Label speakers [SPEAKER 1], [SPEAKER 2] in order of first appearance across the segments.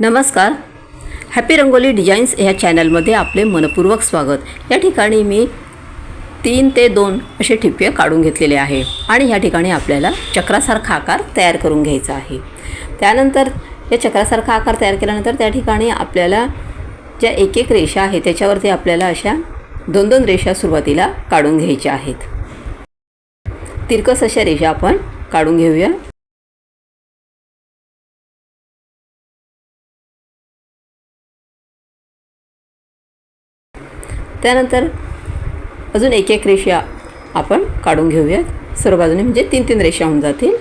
[SPEAKER 1] नमस्कार. Happy rangoli designs ह्या चॅनलमध्ये आपले मनपूर्वक स्वागत. या ठिकाणी मी 3 ते 2 असे ठिपके काढून घेतलेले आहे आणि या ठिकाणी आपल्याला चक्रासारखा आकार तयार करून घ्यायचा आहे. त्यानंतर या चक्रासारखा आकार तयार केल्यानंतर त्या ठिकाणी आपल्याला ज्या एक एक रेषा आहे त्याच्यावरती आपल्याला अशा 2-2 रेषा सुरुवातीला काढून घ्यायच्या आहेत. तिरकस अशा रेषा आपण काढून घेऊया. त्यानंतर अजून एक एक रेषा आपण काढून घेऊयात सर्व बाजूने, म्हणजे 3-3 रेषा होऊन जातील.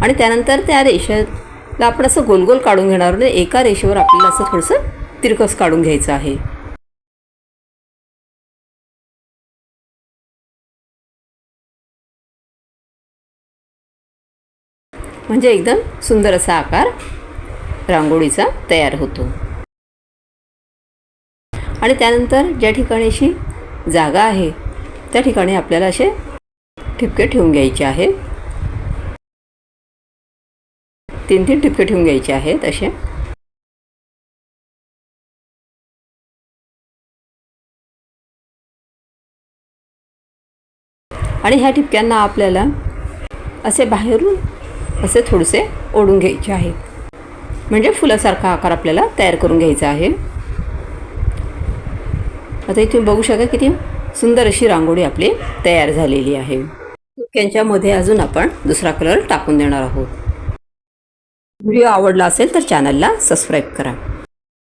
[SPEAKER 1] आणि त्यानंतर त्या रेषेला आपण असं गोल गोल काढून घेणार आहोत. एका रेषेवर आपल्याला असं थोडंसं तिरकस काढून घ्यायचं आहे. म्हणजे एकदम सुंदर असा आकार रांगोळीचा तयार होतो. आणि त्यानंतर ज्या ठिकाणी अशी जागा आहे त्या ठिकाणी आपल्याला असे ठिपके ठेवून घ्यायचे आहेत. 3-3 ठिपके ठेवून घ्यायचे आहेत असे. आणि ह्या ठिपक्यांना आपल्याला असे बाहेरून असे थोडेसे ओढून घ्यायचे आहेत, म्हणजे फुलासारखा आकार आपल्याला तयार करून घ्यायचा आहे. आता इथे बघू शका किती सुंदर अशी रांगोळी आपली तयार झालेली आहे. ठिपक्यांच्यामध्ये अजून आपण दुसरा कलर टाकून देणार आहोत. व्हिडिओ आवडला असेल तर चॅनलला सबस्क्राईब करा.